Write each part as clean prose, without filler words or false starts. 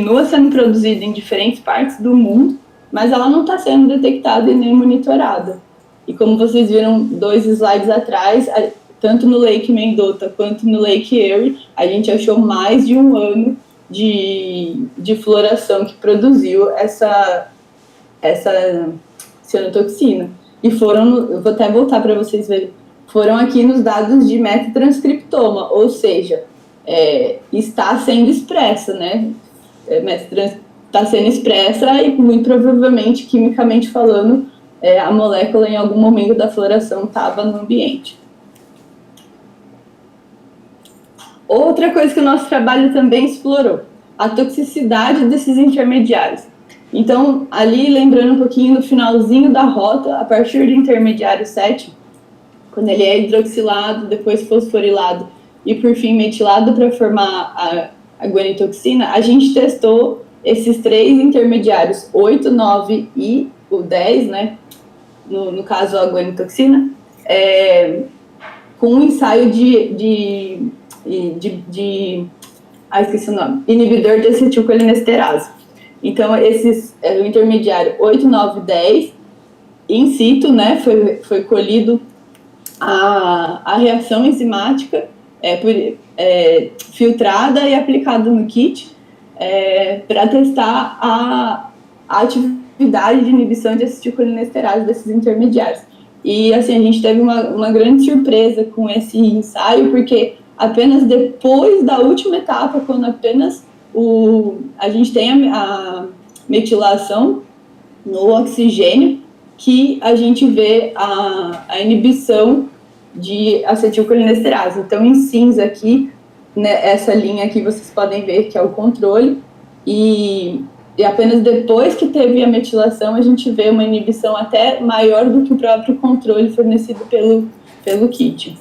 continua sendo produzida em diferentes partes do mundo, mas ela não está sendo detectada e nem monitorada. E como vocês viram 2 slides atrás, tanto no Lake Mendota quanto no Lake Erie, a gente achou mais de 1 ano de floração que produziu essa cianotoxina. E eu vou até voltar para vocês verem, foram aqui nos dados de metatranscriptoma, ou seja, está sendo expressa, né? Está sendo expressa e muito provavelmente, quimicamente falando, a molécula em algum momento da floração estava no ambiente. Outra coisa que o nosso trabalho também explorou, a toxicidade desses intermediários. Então, ali, lembrando um pouquinho no finalzinho da rota, a partir do intermediário 7, quando ele é hidroxilado, depois fosforilado e, por fim, metilado para formar a guanitoxina, a gente testou esses 3 intermediários, 8, 9 e o 10, né? No caso, a guanitoxina, com um ensaio esqueci o nome, inibidor de acetilcolinesterase. Então, o intermediário 8, 9, 10, in situ, né, foi colhido a reação enzimática filtrada e aplicada no kit para testar a atividade de inibição de acetilcolinesterase desses intermediários. E, assim, a gente teve uma grande surpresa com esse ensaio, porque apenas depois da última etapa, quando apenas a gente tem a metilação no oxigênio, que a gente vê a inibição de acetilcolinesterase. Então, em cinza aqui, né, essa linha aqui vocês podem ver que é o controle, e apenas depois que teve a metilação a gente vê uma inibição até maior do que o próprio controle fornecido pelo kit.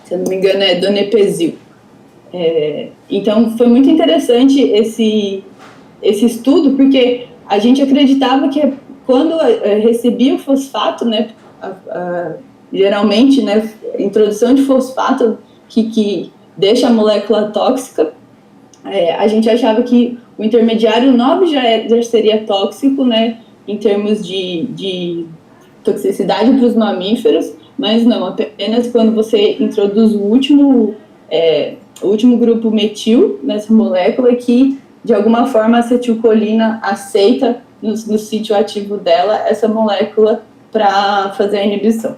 Se eu não me engano, é donepezil. Então, foi muito interessante esse estudo, porque a gente acreditava que quando recebia o fosfato, né, geralmente, né, a introdução de fosfato que deixa a molécula tóxica, a gente achava que o intermediário 9 já seria tóxico, né, em termos de toxicidade para os mamíferos, mas não, apenas quando você introduz o último grupo metil nessa molécula, que de alguma forma a acetilcolina aceita no sítio ativo dela essa molécula para fazer a inibição.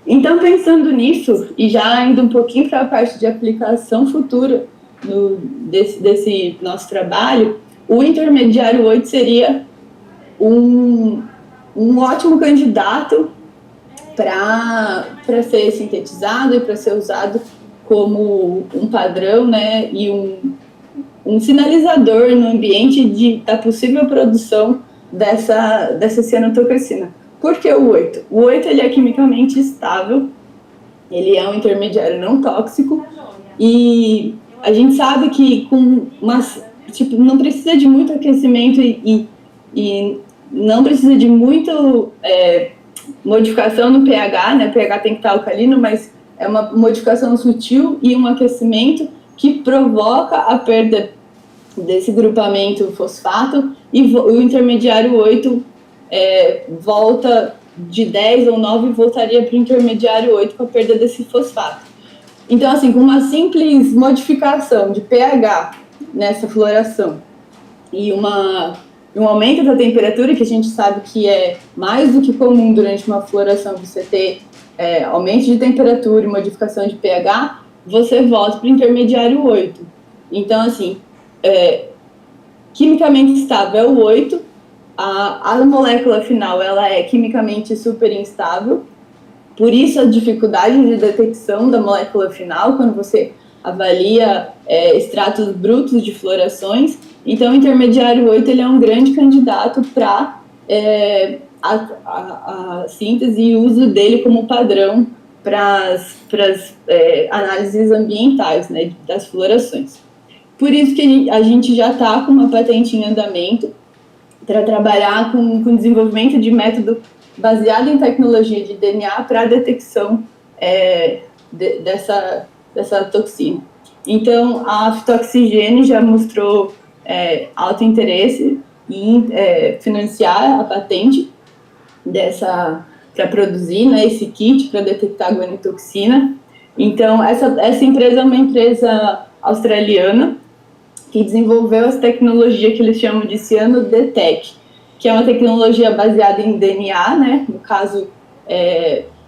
Então, pensando nisso, e já indo um pouquinho para a parte de aplicação futura desse nosso trabalho, o intermediário 8 seria um ótimo candidato para ser sintetizado e para ser usado como um padrão, né, e um sinalizador no ambiente da possível produção dessa cianotoxina. Por que o 8? O 8 ele é quimicamente estável, ele é um intermediário não tóxico, e a gente sabe que não precisa de muito aquecimento e não precisa de muito modificação no pH, né? O pH tem que estar alcalino, mas é uma modificação sutil e um aquecimento que provoca a perda desse grupamento fosfato, e o intermediário 8 volta de 10 ou 9 e voltaria para o intermediário 8 com a perda desse fosfato. Então, assim, com uma simples modificação de pH nessa floração e um aumento da temperatura, que a gente sabe que é mais do que comum durante uma floração você ter aumento de temperatura e modificação de pH, você volta para o intermediário 8. Então, assim, quimicamente estável é o 8, a molécula final ela é quimicamente super instável, por isso a dificuldade de detecção da molécula final quando você avalia extratos brutos de florações. Então, o intermediário 8 ele é um grande candidato para a síntese e uso dele como padrão para as análises ambientais, né, das florações. Por isso que a gente já está com uma patente em andamento para trabalhar com desenvolvimento de método baseado em tecnologia de DNA para a detecção dessa toxina. Então, a Fitoxigene já mostrou alto interesse em financiar a patente para produzir, né, esse kit para detectar a guanitoxina. Então, essa empresa é uma empresa australiana que desenvolveu essa tecnologia que eles chamam de Cyanodetect, que é uma tecnologia baseada em DNA, né, no caso,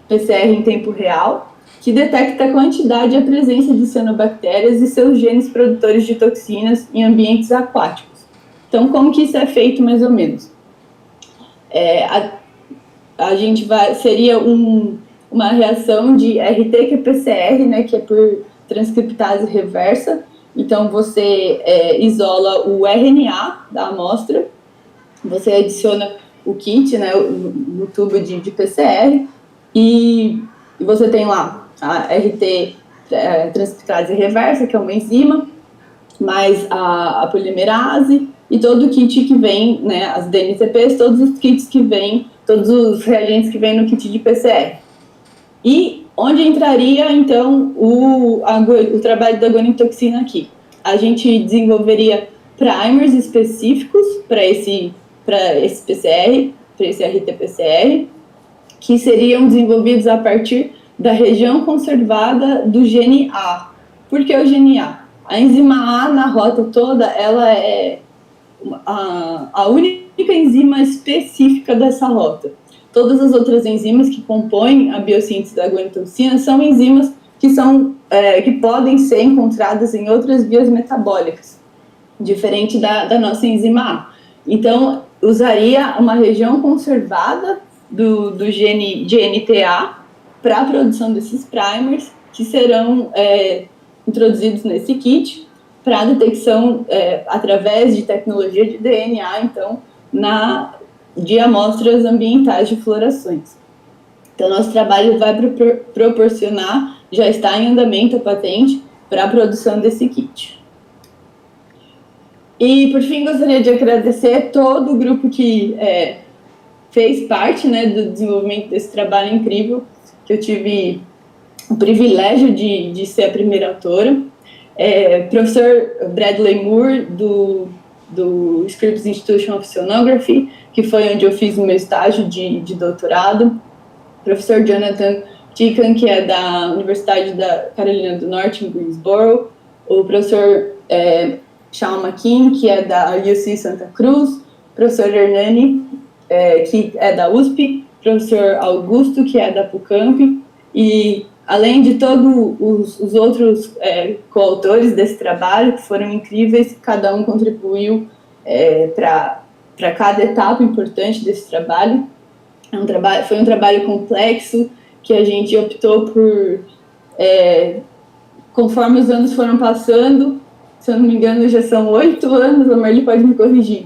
PCR em tempo real, que detecta a quantidade e a presença de cianobactérias e seus genes produtores de toxinas em ambientes aquáticos. Então, como que isso é feito, mais ou menos? A gente seria uma reação de RT-qPCR, né, que é por transcriptase reversa. Então, você isola o RNA da amostra, você adiciona o kit, né, no tubo de PCR, e você tem lá a RT transcriptase reversa, que é uma enzima, mais a polimerase e todo o kit que vem, né, as DNTPs, todos os kits que vêm, todos os reagentes que vêm no kit de PCR. E onde entraria, então, o trabalho da guanitoxina aqui? A gente desenvolveria primers específicos para esse PCR, para esse RT-PCR, que seriam desenvolvidos a partir da região conservada do gene A. Por que o gene A? A enzima A na rota toda, ela é a única enzima específica dessa rota. Todas as outras enzimas que compõem a biossíntese da guanitoxina são enzimas que podem ser encontradas em outras vias metabólicas, diferente da nossa enzima A. Então, usaria uma região conservada do gene de NTA para a produção desses primers, que serão introduzidos nesse kit para detecção através de tecnologia de DNA, então, de amostras ambientais de florações. Então, nosso trabalho vai proporcionar, já está em andamento a patente, para a produção desse kit. E, por fim, gostaria de agradecer todo o grupo que fez parte, né, do desenvolvimento desse trabalho incrível, que eu tive o privilégio de ser a primeira autora. Professor Bradley Moore, do Scripps Institution of Oceanography, que foi onde eu fiz o meu estágio de doutorado. Professor Jonathan Tican, que é da Universidade da Carolina do Norte, em Greensboro. O professor Sean McKean, que é da UC Santa Cruz. Professor Hernani, que é da USP. Professor Augusto, que é da PUCamp. E além de todos os outros coautores desse trabalho, que foram incríveis, cada um contribuiu para cada etapa importante desse trabalho. Foi um trabalho complexo, que a gente optou por, conforme os anos foram passando, se eu não me engano já são 8 anos, a Marli pode me corrigir,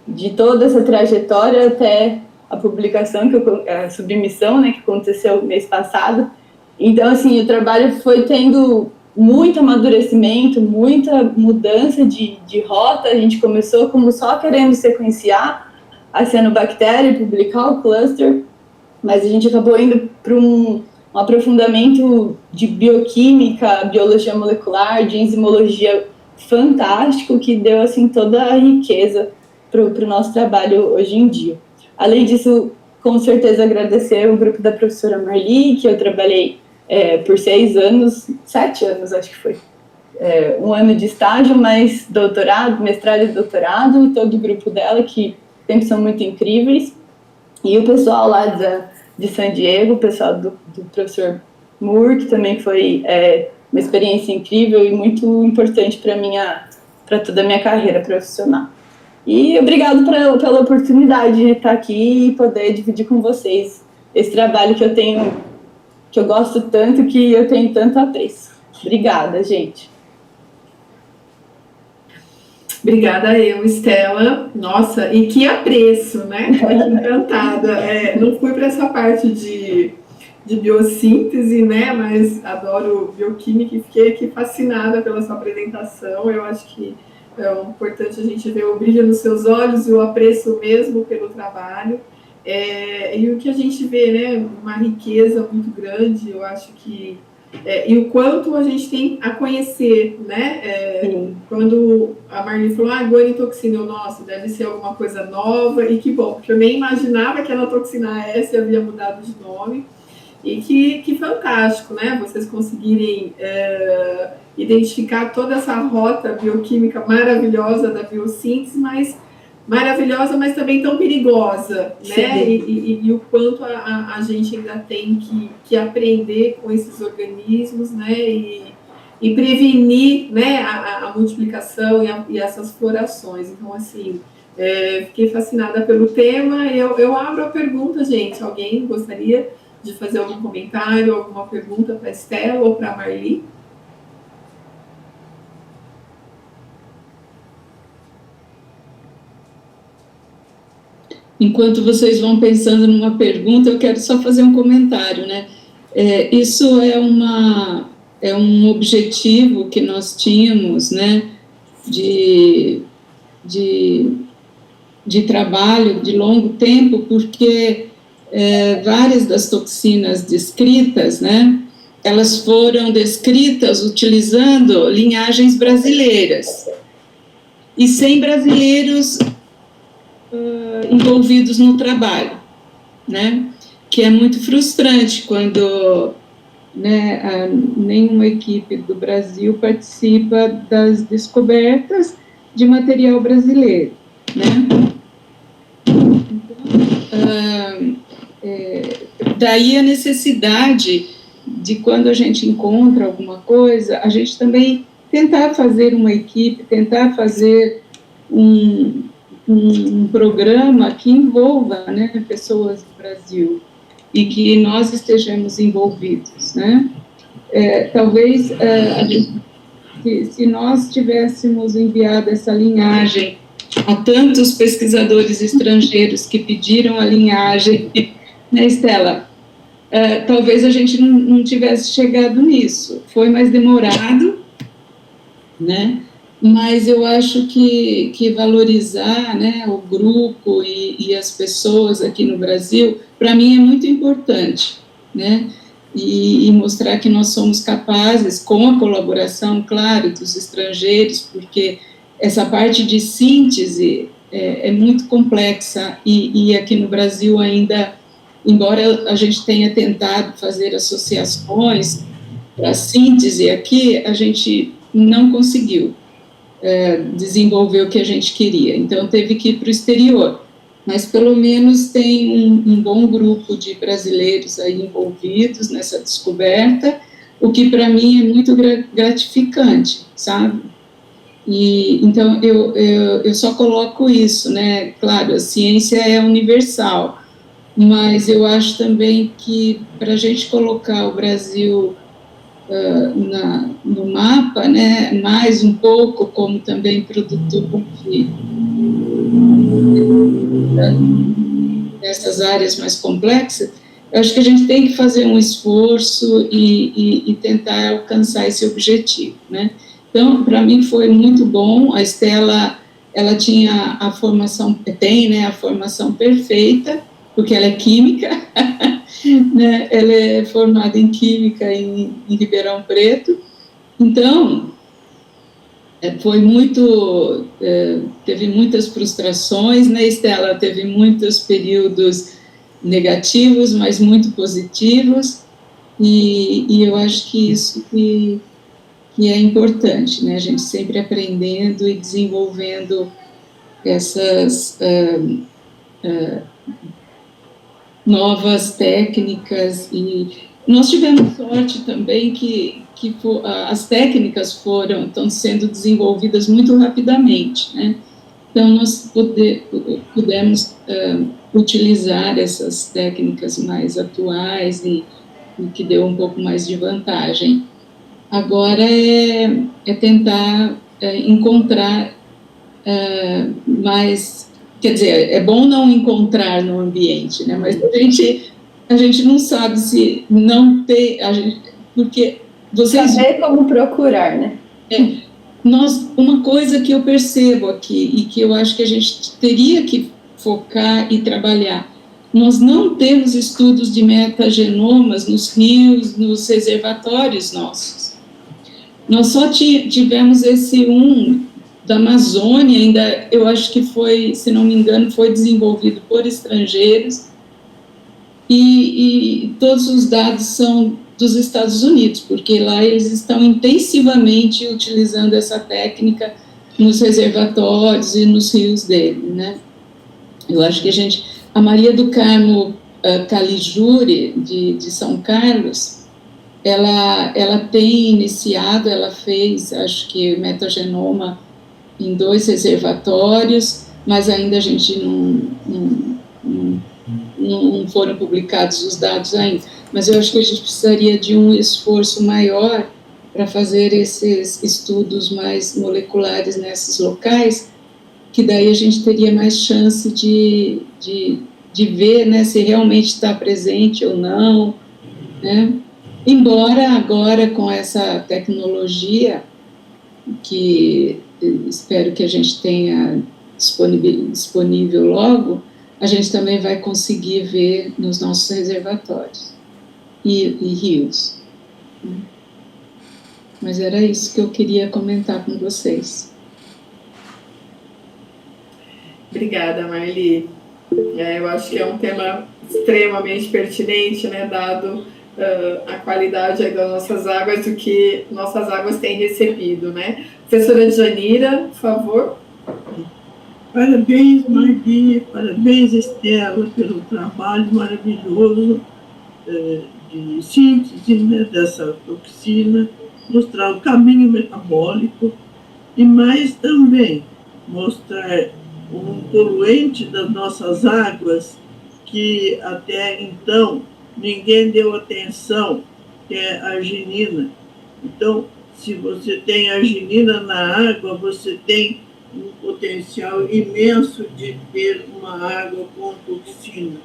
de toda essa trajetória até a publicação, a submissão, né, que aconteceu mês passado. Então, assim, o trabalho foi tendo muito amadurecimento, muita mudança de rota. A gente começou como só querendo sequenciar a cianobactéria e publicar o cluster, mas a gente acabou indo para um aprofundamento de bioquímica, biologia molecular, de enzimologia fantástico, que deu, assim, toda a riqueza para o nosso trabalho hoje em dia. Além disso, com certeza agradecer o grupo da professora Marli, que eu trabalhei por 6 anos, 7 anos acho que foi, 1 ano de estágio, mais doutorado, mestrado e doutorado, e todo o grupo dela, que sempre são muito incríveis, e o pessoal lá de San Diego, o pessoal do professor Moore, que também foi uma experiência incrível e muito importante para toda a minha carreira profissional. E obrigado pela oportunidade de estar aqui e poder dividir com vocês esse trabalho que eu gosto tanto, que eu tenho tanto apreço. Obrigada, gente. Obrigada eu, Estela. Nossa, e que apreço, né? Estou aqui encantada. Não fui para essa parte de biossíntese, né? Mas adoro bioquímica e fiquei aqui fascinada pela sua apresentação. Eu acho que é importante a gente ver o brilho nos seus olhos e o apreço mesmo pelo trabalho. E o que a gente vê, né? Uma riqueza muito grande. Eu acho que e o quanto a gente tem a conhecer, né? Quando a Marli falou, guanitoxina, eu, nossa, deve ser alguma coisa nova, e que bom, porque eu nem imaginava que a toxina S havia mudado de nome, e que fantástico, né? Vocês conseguirem identificar toda essa rota bioquímica maravilhosa da biossíntese, mas também tão perigosa, né? E o quanto a gente ainda tem que aprender com esses organismos, né? E prevenir, né, a multiplicação e essas florações. Então, assim, fiquei fascinada pelo tema. Eu abro a pergunta, gente. Alguém gostaria de fazer algum comentário, alguma pergunta para a Estela ou para a Marli? Enquanto vocês vão pensando numa pergunta, eu quero só fazer um comentário, né? Isso é um objetivo que nós tínhamos, né? De trabalho de longo tempo, porque várias das toxinas descritas, né? Elas foram descritas utilizando linhagens brasileiras e sem brasileiros envolvidos no trabalho, né? Que é muito frustrante quando, né, nenhuma equipe do Brasil participa das descobertas de material brasileiro, né? Então, daí a necessidade de, quando a gente encontra alguma coisa, a gente também tentar fazer uma equipe, tentar fazer um programa que envolva, né, pessoas do Brasil e que nós estejamos envolvidos, né? Talvez se nós tivéssemos enviado essa linhagem a tantos pesquisadores estrangeiros que pediram a linhagem, né, Estela? Talvez a gente não tivesse chegado nisso. Foi mais demorado, né? Mas eu acho que valorizar, né, o grupo e as pessoas aqui no Brasil, para mim é muito importante, né, e mostrar que nós somos capazes, com a colaboração, claro, dos estrangeiros, porque essa parte de síntese é muito complexa e aqui no Brasil ainda, embora a gente tenha tentado fazer associações para síntese aqui, a gente não conseguiu desenvolver o que a gente queria, então teve que ir para o exterior, mas pelo menos tem um bom grupo de brasileiros aí envolvidos nessa descoberta, o que para mim é muito gratificante, sabe? E então eu só coloco isso, né? Claro, a ciência é universal, mas eu acho também que para a gente colocar o Brasil no mapa, né, mais um pouco como também produtor dessas áreas mais complexas, eu acho que a gente tem que fazer um esforço e tentar alcançar esse objetivo, né? Então, para mim foi muito bom. A Estela, ela tinha a formação, né, a formação perfeita, porque ela é química, né? Ela é formada em Química em Ribeirão Preto, então foi muito, teve muitas frustrações, né, Estela? Teve muitos períodos negativos, mas muito positivos, e eu acho que isso que é importante, né? A gente sempre aprendendo e desenvolvendo essas novas técnicas, e nós tivemos sorte também que as técnicas estão sendo desenvolvidas muito rapidamente, né? Então nós pudemos utilizar essas técnicas mais atuais e que deu um pouco mais de vantagem. Agora é tentar encontrar mais. Quer dizer, é bom não encontrar no ambiente, né? Mas a gente não sabe se não tem, porque vocês... Saber como procurar, né? Uma coisa que eu percebo aqui e que eu acho que a gente teria que focar e trabalhar nós não temos estudos de metagenomas nos rios, nos reservatórios nossos. Nós só tivemos esse da Amazônia, ainda, eu acho que foi, se não me engano, foi desenvolvido por estrangeiros, e todos os dados são dos Estados Unidos, porque lá eles estão intensivamente utilizando essa técnica nos reservatórios e nos rios dele, né? Eu acho que a Maria do Carmo Caligiuri, de São Carlos, ela tem iniciado, ela fez, acho que, metagenoma em 2 reservatórios, mas ainda a gente não foram publicados os dados ainda. Mas eu acho que a gente precisaria de um esforço maior para fazer esses estudos mais moleculares nesses locais, que daí a gente teria mais chance de ver, né, se realmente está presente ou não, né? Embora agora, com essa tecnologia, que espero que a gente tenha disponível logo, a gente também vai conseguir ver nos nossos reservatórios e rios. Mas era isso que eu queria comentar com vocês. Obrigada, Marli. Eu acho que é um tema extremamente pertinente, né, dado a qualidade aí das nossas águas, do que nossas águas têm recebido, né? Professora Janira, por favor. Parabéns, Marli, parabéns, Estela, pelo trabalho maravilhoso de síntese, né, dessa toxina, mostrar o caminho metabólico e mais também mostrar um poluente das nossas águas que até então ninguém deu atenção, que é a arginina. Então, se você tem arginina na água, você tem um potencial imenso de ter uma água com toxina.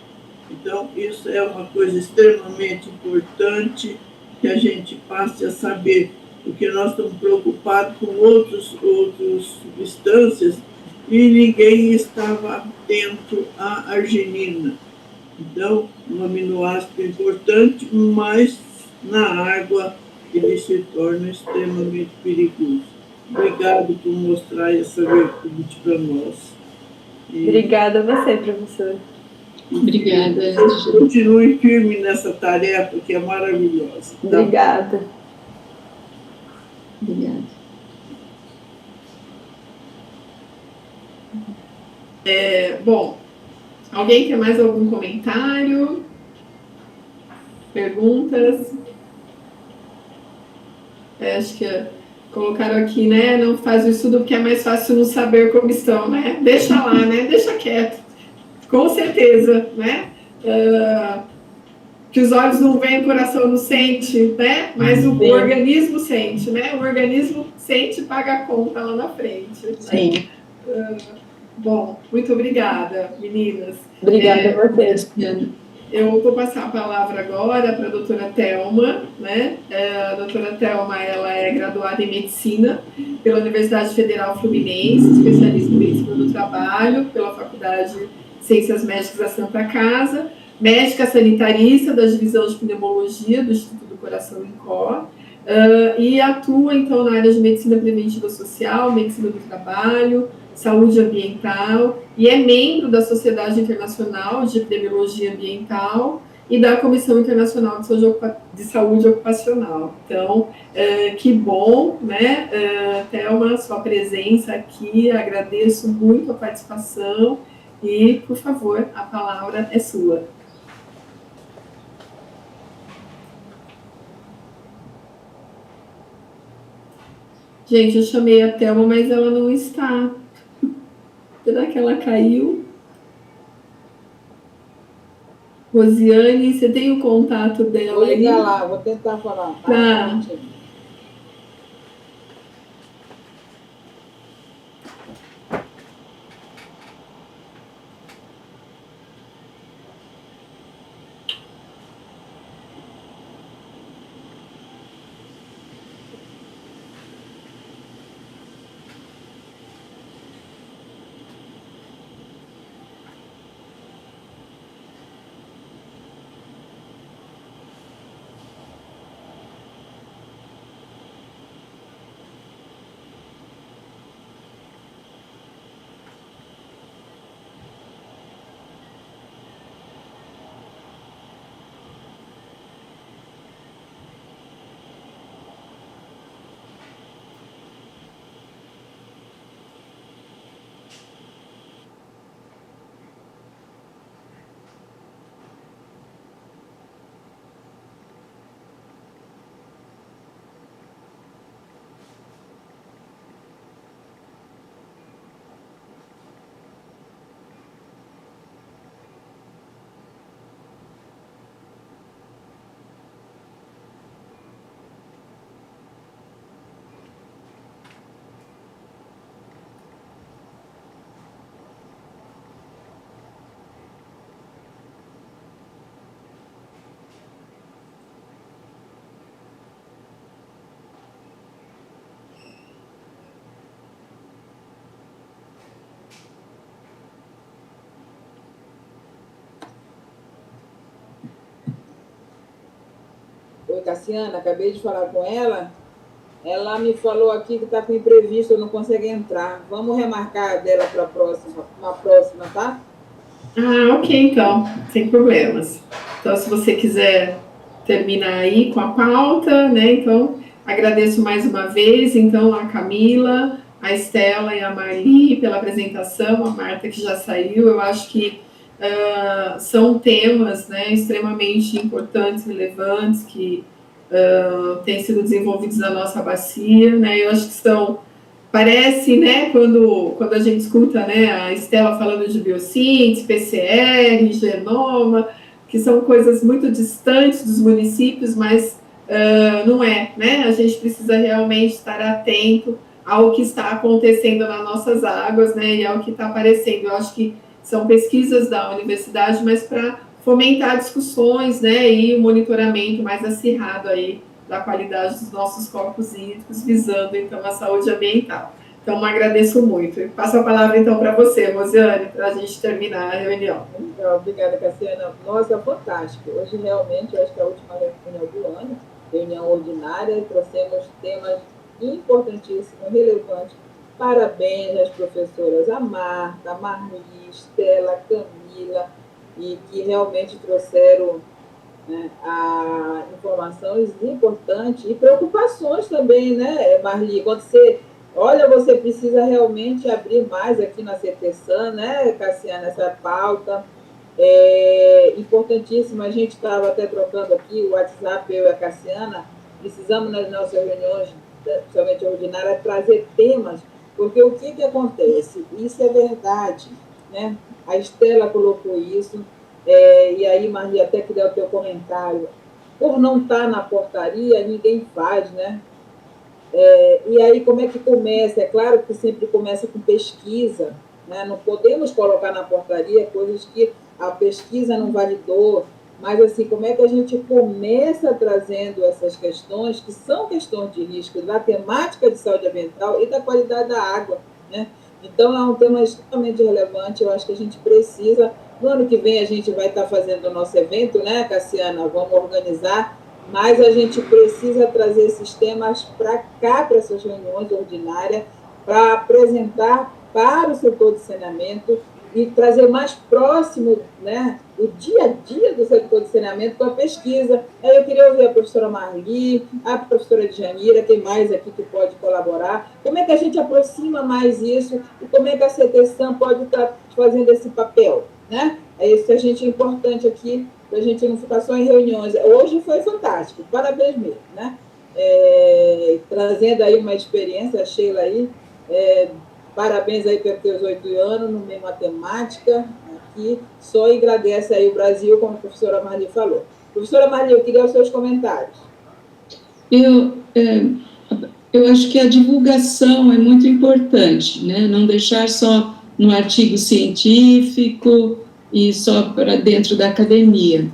Então, isso é uma coisa extremamente importante que a gente passe a saber, porque nós estamos preocupados com outras substâncias e ninguém estava atento à arginina. Então, um aminoácido importante, mas na água ele se torna extremamente perigoso. Obrigado por mostrar essa virtude para nós. Obrigada a você, professora. Obrigada. Continue firme nessa tarefa que é maravilhosa. Tá? Obrigada. Obrigada. Bom, alguém tem mais algum comentário? Perguntas? Acho que colocaram aqui, né? Não faz o estudo porque é mais fácil não saber como estão, né? Deixa lá, né? Deixa quieto. Com certeza, né? Que os olhos não veem, o coração não sente, né? Mas o organismo sente, né? O organismo sente e paga a conta lá na frente. Né? Sim. Bom, muito obrigada, meninas. Obrigada a vocês. Eu vou passar a palavra agora para a doutora Thelma, né? A doutora Thelma, ela é graduada em Medicina pela Universidade Federal Fluminense, especialista em Medicina do Trabalho pela Faculdade de Ciências Médicas da Santa Casa, médica sanitarista da Divisão de Pneumologia do Instituto do Coração INCOR, e atua, então, na área de Medicina Preventiva Social, Medicina do Trabalho, Saúde Ambiental, e é membro da Sociedade Internacional de Epidemiologia Ambiental e da Comissão Internacional de Saúde Ocupacional. Então, que bom, né, Thelma, sua presença aqui, agradeço muito a participação e, por favor, a palavra é sua. Gente, eu chamei a Thelma, mas ela não está. Será que ela caiu? Rosiane, você tem o contato dela aí? Vou ligar lá, vou tentar falar. Tá. Cassiana, acabei de falar com ela. Ela me falou aqui que está com imprevisto, não consegue entrar. Vamos remarcar dela para uma próxima, tá? Ah, ok, então, sem problemas. Então, se você quiser terminar aí com a pauta, né? Então, agradeço mais uma vez, então, a Camila, a Estela e a Marli pela apresentação, a Marta que já saiu. Eu acho que são temas, né, extremamente importantes, relevantes, que têm sido desenvolvidos na nossa bacia, né? Eu acho que parece, né, quando a gente escuta, né, a Estela falando de biossíntese, PCR, genoma, que são coisas muito distantes dos municípios, mas não é, né? A gente precisa realmente estar atento ao que está acontecendo nas nossas águas, né, e ao que está aparecendo. Eu acho que são pesquisas da universidade, mas para fomentar discussões, né, e o monitoramento mais acirrado aí da qualidade dos nossos corpos hídricos, visando, então, a saúde ambiental. Então, agradeço muito. E passo a palavra, então, para você, Rosiane, para a gente terminar a reunião. Então, obrigada, Cassiana. Nossa, fantástico. Hoje, realmente, eu acho que é a última reunião do ano, reunião ordinária, trouxemos temas importantíssimos, relevantes. Parabéns às professoras a Marta, a Marli, Estela, Camila, e que realmente trouxeram, né, informações importantes e preocupações também, né, Marli? Quando você precisa realmente abrir mais aqui na CTSAN, né, Cassiana, essa pauta importantíssima. A gente estava até trocando aqui o WhatsApp, eu e a Cassiana, precisamos nas nossas reuniões, principalmente ordinárias, trazer temas, porque o que acontece? Isso é verdade, né? A Estela colocou isso, e aí, Marli, até que deu o teu comentário, por não estar na portaria, ninguém faz, né? E aí, como é que começa? É claro que sempre começa com pesquisa, né? Não podemos colocar na portaria coisas que a pesquisa não validou, mas, assim, como é que a gente começa trazendo essas questões, que são questões de risco da temática de saúde ambiental e da qualidade da água, né? Então, é um tema extremamente relevante. Eu acho que a gente precisa. No ano que vem, a gente vai estar fazendo o nosso evento, né, Cassiana? Vamos organizar, mas a gente precisa trazer esses temas para cá, para essas reuniões ordinárias, para apresentar para o setor de saneamento e trazer mais próximo, né, o dia a dia do setor de saneamento com a pesquisa. Aí eu queria ouvir a professora Marli, a professora Djanira, quem mais aqui que pode colaborar, como é que a gente aproxima mais isso e como é que a CTSAN pode estar fazendo esse papel, né? Isso que a gente é importante aqui, para a gente não ficar só em reuniões. Hoje foi fantástico, parabéns mesmo, né? Trazendo aí uma experiência, a Sheila aí, parabéns aí pelos teus 8 anos no meio matemática, aqui, só agradece aí o Brasil, como a professora Marli falou. Professora Marli, eu queria os seus comentários. Eu acho que a divulgação é muito importante, né? Não deixar só no artigo científico e só para dentro da academia.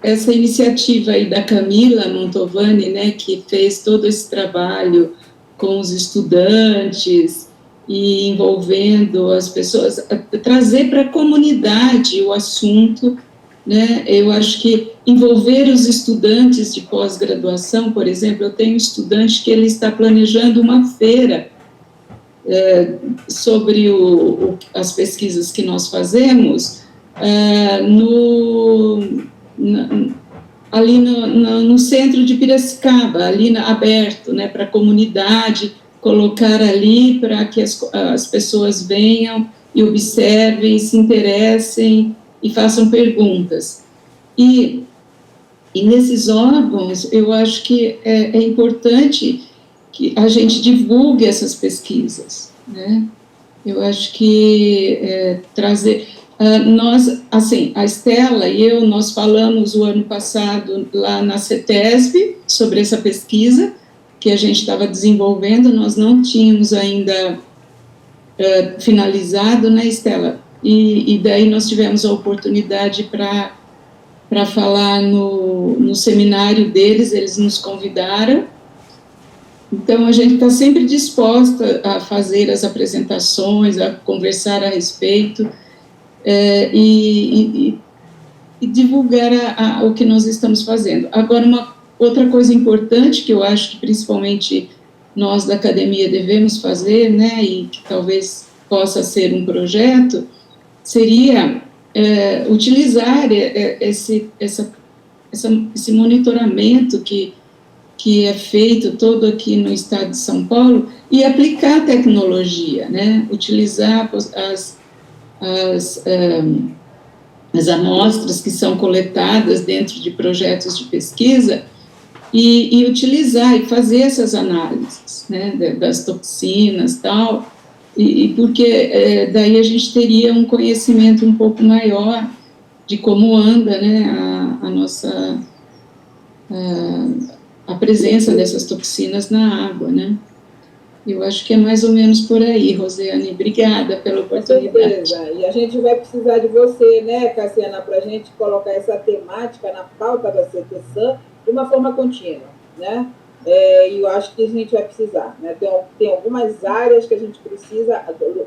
Essa iniciativa aí da Camila Montovani, né, que fez todo esse trabalho com os estudantes e envolvendo as pessoas, trazer para a comunidade o assunto, né? Eu acho que envolver os estudantes de pós-graduação, por exemplo, eu tenho um estudante que ele está planejando uma feira sobre as pesquisas que nós fazemos ali no centro de Piracicaba, ali aberto, né, para a comunidade, colocar ali para que as pessoas venham e observem, se interessem e façam perguntas. E nesses órgãos, eu acho que é importante que a gente divulgue essas pesquisas, né? Eu acho que trazer... nós, assim, a Estela e eu, nós falamos o ano passado lá na CETESB sobre essa pesquisa que a gente estava desenvolvendo, nós não tínhamos ainda finalizado, né, Estela? E daí nós tivemos a oportunidade para falar no seminário deles, eles nos convidaram. Então, a gente está sempre disposta a fazer as apresentações, a conversar a respeito, e divulgar o que nós estamos fazendo. Agora, uma outra coisa importante que eu acho que principalmente nós da academia devemos fazer, né, e que talvez possa ser um projeto, seria utilizar esse monitoramento que é feito todo aqui no estado de São Paulo e aplicar a tecnologia, né, utilizar as amostras que são coletadas dentro de projetos de pesquisa e utilizar e fazer essas análises, né, das toxinas e tal, e porque daí a gente teria um conhecimento um pouco maior de como anda, né, a nossa a presença dessas toxinas na água, né. Eu acho que é mais ou menos por aí, Rosiane. Obrigada pela oportunidade. Com certeza. E a gente vai precisar de você, né, Cassiana, para a gente colocar essa temática na pauta da CTSAM de uma forma contínua, né? E eu acho que a gente vai precisar, né? Tem algumas áreas que a gente precisa,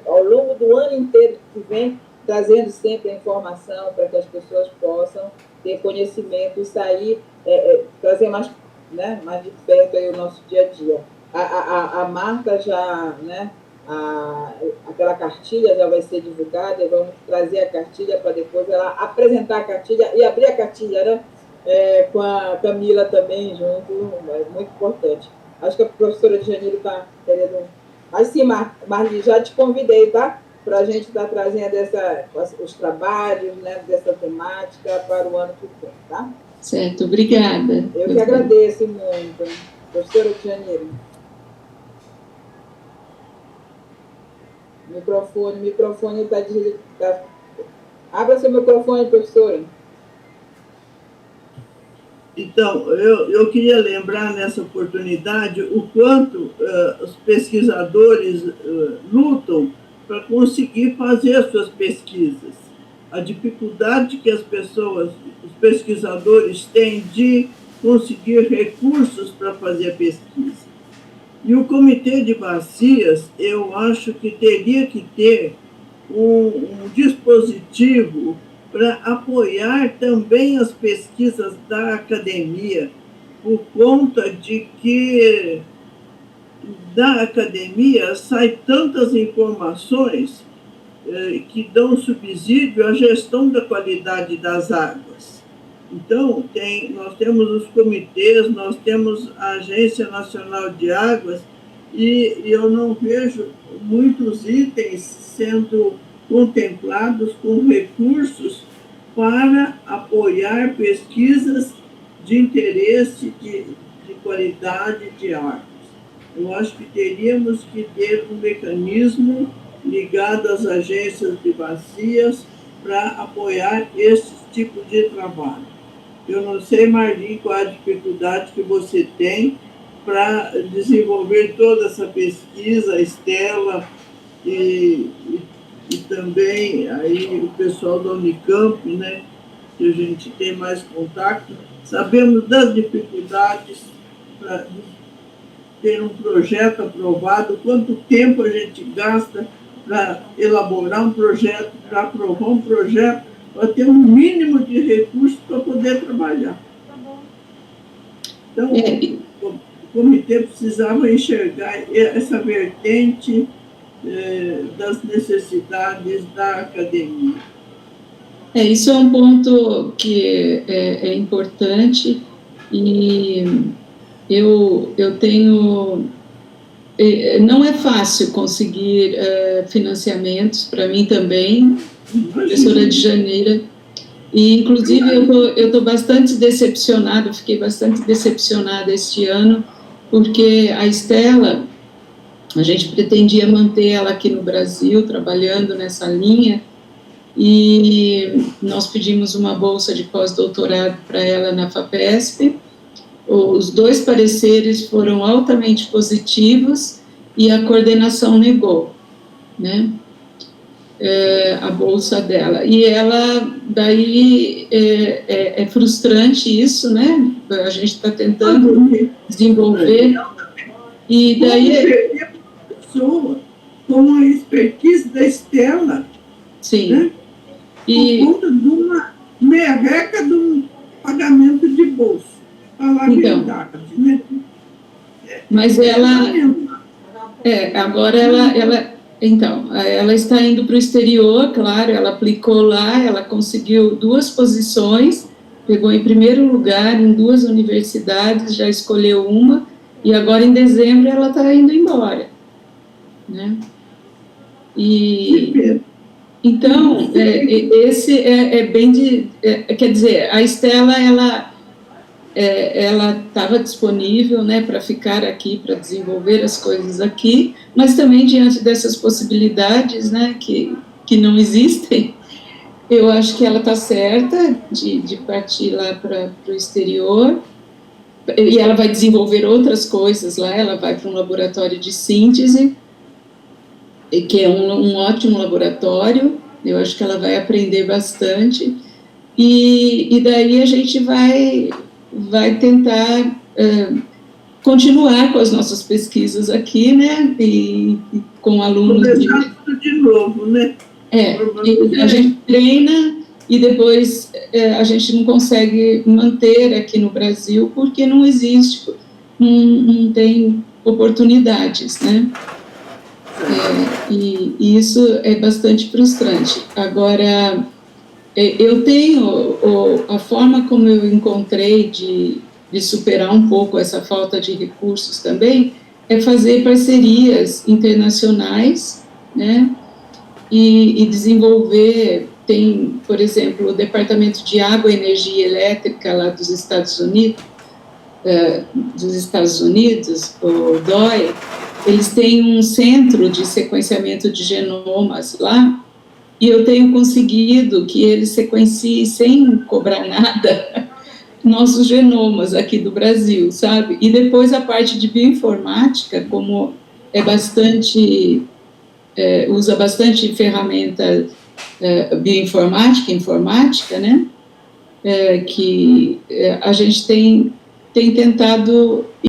ao longo do ano inteiro que vem, trazendo sempre a informação para que as pessoas possam ter conhecimento e sair, trazer mais, né, mais de perto aí o nosso dia a dia. A marca já, né, aquela cartilha já vai ser divulgada, e vamos trazer a cartilha para depois ela apresentar a cartilha e abrir a cartilha, né, com a Camila também junto, é muito importante. Acho que a professora de Janeiro está querendo... Mas sim, Marli, já te convidei, tá? Para a gente estar trazendo os trabalhos, né, dessa temática para o ano que vem, tá? Certo, obrigada. Eu que agradeço muito, professora de Janeiro. Microfone está desligado. Abra seu microfone, professora. Então, eu queria lembrar nessa oportunidade o quanto os pesquisadores lutam para conseguir fazer as suas pesquisas. A dificuldade que os pesquisadores têm de conseguir recursos para fazer a pesquisa. E o Comitê de Bacias, eu acho que teria que ter um dispositivo para apoiar também as pesquisas da academia, por conta de que da academia saem tantas informações que dão subsídio à gestão da qualidade das águas. Então, nós temos os comitês, nós temos a Agência Nacional de Águas, e eu não vejo muitos itens sendo contemplados com recursos para apoiar pesquisas de interesse de qualidade de águas. Eu acho que teríamos que ter um mecanismo ligado às agências de bacias para apoiar esse tipo de trabalho. Eu não sei, Marli, qual a dificuldade que você tem para desenvolver toda essa pesquisa, a Estela e também aí o pessoal da Unicamp, né, que a gente tem mais contato. Sabemos das dificuldades para ter um projeto aprovado, quanto tempo a gente gasta para elaborar um projeto, para aprovar um projeto, para ter um mínimo de recursos para poder trabalhar. Então, o comitê precisava enxergar essa vertente das necessidades da academia. Isso é um ponto que é importante, e eu tenho... Não é fácil conseguir financiamentos, para mim também, professora de Janeiro, e inclusive eu estou bastante decepcionada, fiquei bastante decepcionada este ano, porque a Estela, a gente pretendia manter ela aqui no Brasil, trabalhando nessa linha, e nós pedimos uma bolsa de pós-doutorado para ela na FAPESP. Os 2 pareceres foram altamente positivos e a coordenação negou, né, a bolsa dela. E ela, daí, é frustrante isso, né, a gente está tentando desenvolver, e daí... Com a expertise da Estela, Sim. Né? Por conta de uma merreca do pagamento de bolso. Falar a Então. verdade, né? Mas agora ela está indo para o exterior, claro, ela aplicou lá, ela conseguiu 2 posições, pegou em primeiro lugar em 2 universidades, já escolheu uma, e agora em dezembro ela está indo embora, né? E então, esse é bem quer dizer, a Estela, ela estava disponível, né, para ficar aqui, para desenvolver as coisas aqui, mas também diante dessas possibilidades, né, que não existem, eu acho que ela está certa de partir lá para o exterior, e ela vai desenvolver outras coisas lá, ela vai para um laboratório de síntese, que é um ótimo laboratório, eu acho que ela vai aprender bastante, e daí a gente vai tentar continuar com as nossas pesquisas aqui, né, e com alunos... Começar tudo de novo, né? E a gente treina e depois a gente não consegue manter aqui no Brasil porque não existe, não tem oportunidades, né? E isso é bastante frustrante. Agora, eu tenho a forma como eu encontrei de superar um pouco essa falta de recursos também, é fazer parcerias internacionais, né, e desenvolver, tem, por exemplo, o Departamento de Água e Energia Elétrica lá dos Estados Unidos, o DOE, eles têm um centro de sequenciamento de genomas lá, e eu tenho conseguido que eles sequenciem sem cobrar nada nossos genomas aqui do Brasil, sabe? E depois a parte de bioinformática, como é bastante, usa bastante ferramenta bioinformática, informática, né? Que a gente tem tentado